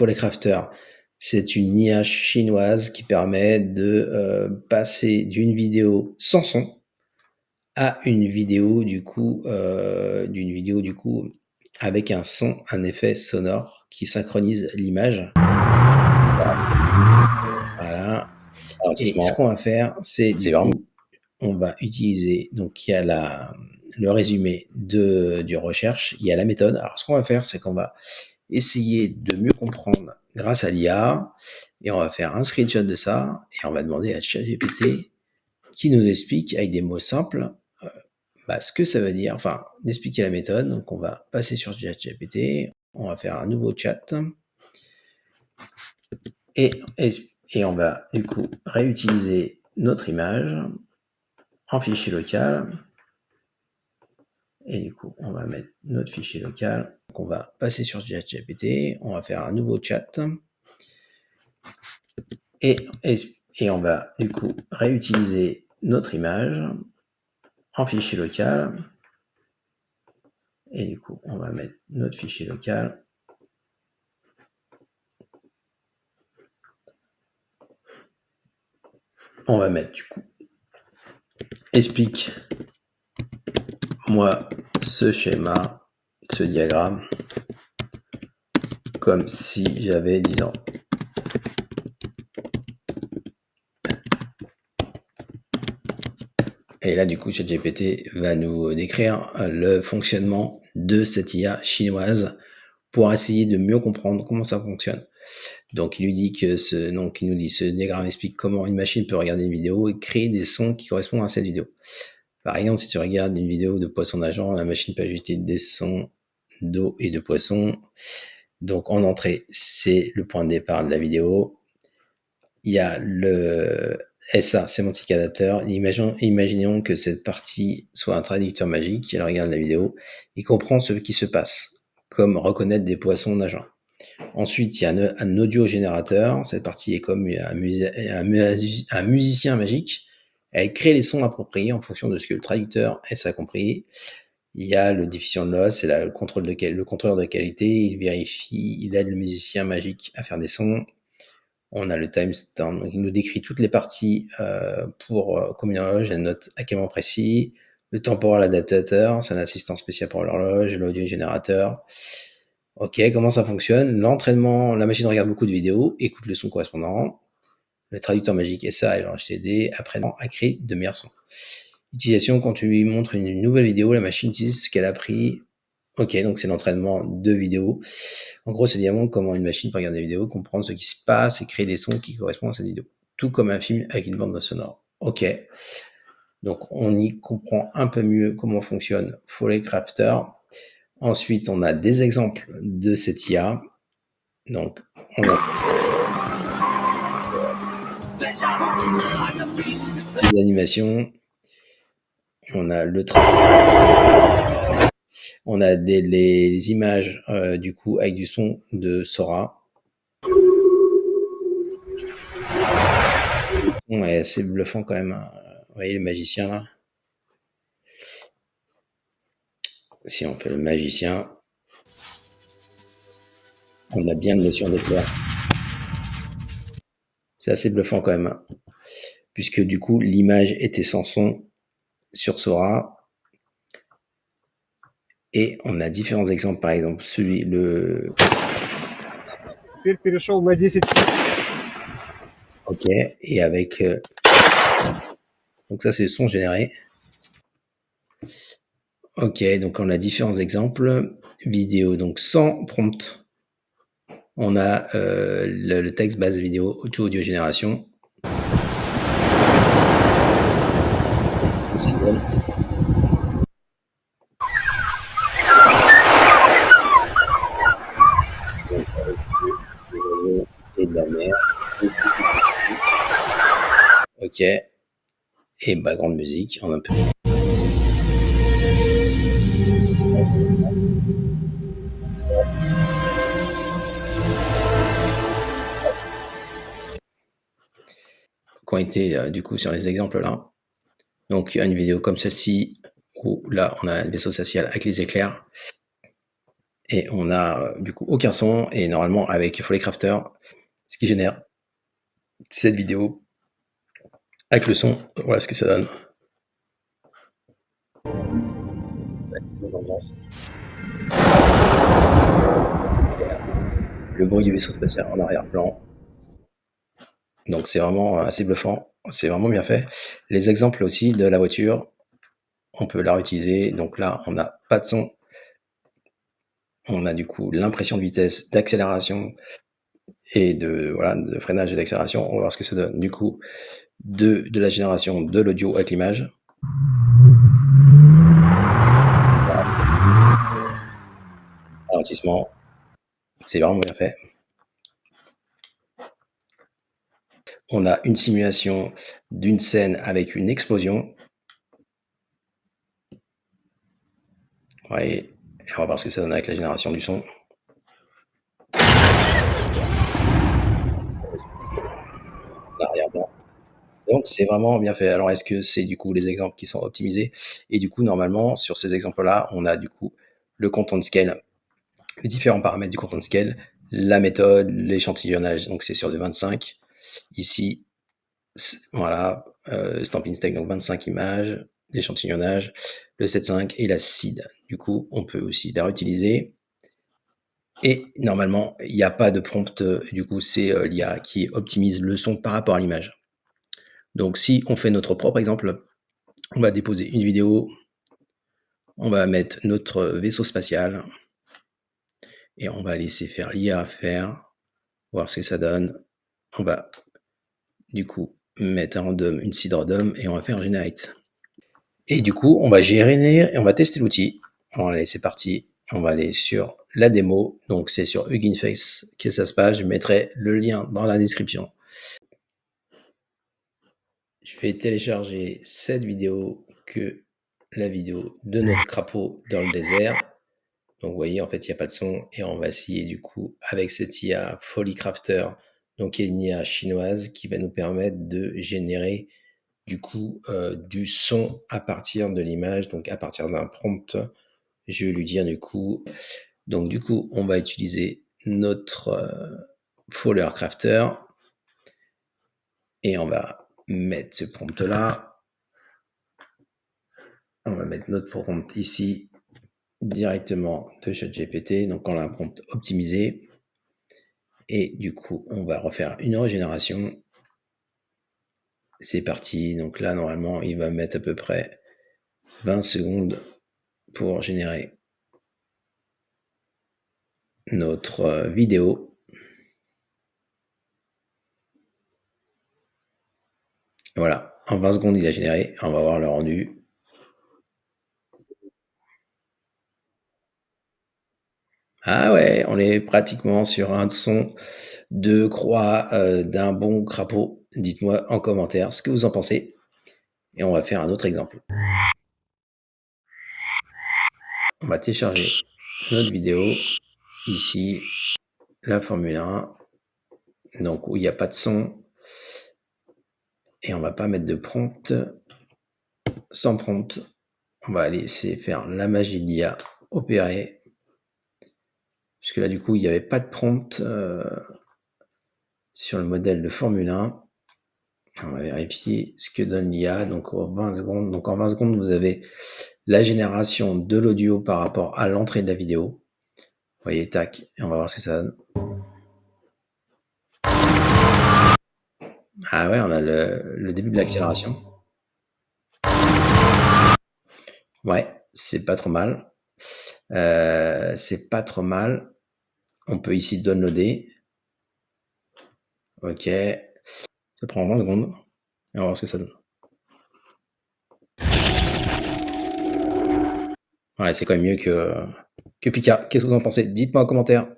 Polycrafter, c'est une IA chinoise qui permet de passer d'une vidéo sans son à une vidéo du coup, avec un son, un effet sonore qui synchronise l'image. Voilà. Et ce qu'on va faire, c'est du coup, on va utiliser, donc il y a le résumé du recherche, il y a la méthode. Alors ce qu'on va faire, c'est qu'on va essayer de mieux comprendre grâce à l'IA, et on va faire un screenshot de ça, et on va demander à ChatGPT qui nous explique avec des mots simples ce que ça veut dire, enfin, d'expliquer la méthode. Donc on va passer sur ChatGPT, on va faire un nouveau chat, et on va du coup réutiliser notre image en fichier local. Et du coup, on va mettre notre fichier local. Donc on va passer sur ChatGPT, on va faire un nouveau chat. Et on va du coup réutiliser notre image en fichier local. Et du coup, on va mettre notre fichier local. On va mettre du coup explique-moi ce schéma, ce diagramme, comme si j'avais 10 ans. Et là, du coup, ChatGPT va nous décrire le fonctionnement de cette IA chinoise pour essayer de mieux comprendre comment ça fonctionne. Donc, il nous dit ce diagramme explique comment une machine peut regarder une vidéo et créer des sons qui correspondent à cette vidéo. Par exemple, si tu regardes une vidéo de poisson nageant, la machine peut ajouter des sons d'eau et de poisson. Donc, en entrée, c'est le point de départ de la vidéo. Il y a le SA, Semantic Adapter. Imaginons que cette partie soit un traducteur magique. Elle regarde la vidéo et comprend ce qui se passe, comme reconnaître des poissons nageants. Ensuite, il y a un audio-générateur. Cette partie est comme un musicien magique. Elle crée les sons appropriés en fonction de ce que le traducteur a compris. Il y a le diffusion de loss, c'est le contrôleur de qualité. Il aide le musicien magique à faire des sons. On a le timestamp, donc il nous décrit toutes les parties comme une horloge, elle note à quel moment précis. Le temporal adaptateur, c'est un assistant spécial pour l'horloge. L'audio-générateur. Ok, comment ça fonctionne? L'entraînement, la machine regarde beaucoup de vidéos, écoute le son correspondant. Le traducteur magique SA et l'HTD apprennent à créer de meilleurs sons. Utilisation, quand tu lui montres une nouvelle vidéo, la machine utilise ce qu'elle a appris. Ok, donc c'est l'entraînement de vidéo. En gros, c'est évidemment comment une machine peut regarder des vidéos, comprendre ce qui se passe et créer des sons qui correspondent à cette vidéo. Tout comme un film avec une bande sonore. Ok. Donc, on y comprend un peu mieux comment fonctionne Polycrafter. Ensuite, on a des exemples de cette IA. Donc, on a des animations. On a le on a les images du coup avec du son de Sora. Ouais, assez bluffant quand même. Vous voyez le magicien là? Si on fait le magicien, on a bien une notion d'éclair. C'est assez bluffant quand même. Puisque du coup, l'image était sans son sur Sora. Et on a différents exemples. Par exemple, Ok, et avec... Donc ça, c'est le son généré. Ok, donc on a différents exemples. Vidéo, donc sans prompt. On a le texte base vidéo audio génération. Donc avec le et de la mer. Ok. Et background musique en un peu. Qui ont été du coup sur les exemples là. Donc une vidéo comme celle-ci où là on a un vaisseau spatial avec les éclairs et on a, du coup aucun son et normalement avec Foley Crafter, ce qui génère cette vidéo avec le son, voilà ce que ça donne. Le bruit du vaisseau spatial en arrière-plan. Donc c'est vraiment assez bluffant, c'est vraiment bien fait. Les exemples aussi de la voiture, on peut la réutiliser. Donc là, on n'a pas de son. On a du coup l'impression de vitesse, d'accélération et de, voilà, de freinage et d'accélération. On va voir ce que ça donne. Du coup, de la génération de l'audio avec l'image. Ralentissement, c'est vraiment bien fait. On a une simulation d'une scène avec une explosion. Ouais, et on va voir ce que ça donne avec la génération du son. L'arrière-plan. Donc c'est vraiment bien fait. Alors est-ce que c'est du coup les exemples qui sont optimisés? Et du coup, normalement, sur ces exemples-là, on a du coup le content scale, les différents paramètres du content scale, la méthode, l'échantillonnage, donc c'est sur du 25. Ici, voilà, stamping stack, donc 25 images, l'échantillonnage, le 7.5 et la seed. Du coup, on peut aussi la réutiliser. Et normalement, il n'y a pas de prompt, du coup, c'est l'IA qui optimise le son par rapport à l'image. Donc si on fait notre propre exemple, on va déposer une vidéo, on va mettre notre vaisseau spatial et on va laisser faire l'IA faire, voir ce que ça donne. On va du coup mettre un random, une seed random et on va faire generate. Et du coup, on va gérer et on va tester l'outil. Allez, c'est parti. On va aller sur la démo. Donc c'est sur Hugging Face que ça se passe. Je mettrai le lien dans la description. Je vais télécharger cette vidéo que la vidéo de notre crapaud dans le désert. Donc vous voyez, en fait, il n'y a pas de son. Et on va essayer du coup avec cette IA Foley Crafter, donc il y a une IA chinoise qui va nous permettre de générer du coup du son à partir de l'image, donc à partir d'un prompt. Je vais lui dire du coup, donc du coup, on va utiliser notre Foley Crafter et on va mettre ce prompt là. On va mettre notre prompt ici directement de ChatGPT, donc on a un prompt optimisé. Et du coup, on va refaire une régénération. C'est parti. Donc là, normalement, il va mettre à peu près 20 secondes pour générer notre vidéo. Voilà, en 20 secondes, il a généré. On va voir le rendu. Ah ouais, on est pratiquement sur un son de croix d'un bon crapaud. Dites-moi en commentaire ce que vous en pensez. Et on va faire un autre exemple. On va télécharger notre vidéo. Ici, la Formule 1. Donc où il n'y a pas de son. Et on va pas mettre de prompt. Sans prompt. On va laisser faire la magie de l'IA opérer. Puisque là, du coup, il n'y avait pas de prompt sur le modèle de Formule 1. On va vérifier ce que donne l'IA. Donc, en 20 secondes. Donc, en 20 secondes, vous avez la génération de l'audio par rapport à l'entrée de la vidéo. Vous voyez, tac. Et on va voir ce que ça donne. Ah ouais, on a le début de l'accélération. Ouais, c'est pas trop mal. C'est pas trop mal. On peut ici downloader. Ok. Ça prend 20 secondes. Et on va voir ce que ça donne. Ouais, c'est quand même mieux que Pika. Qu'est-ce que vous en pensez? Dites-moi en commentaire.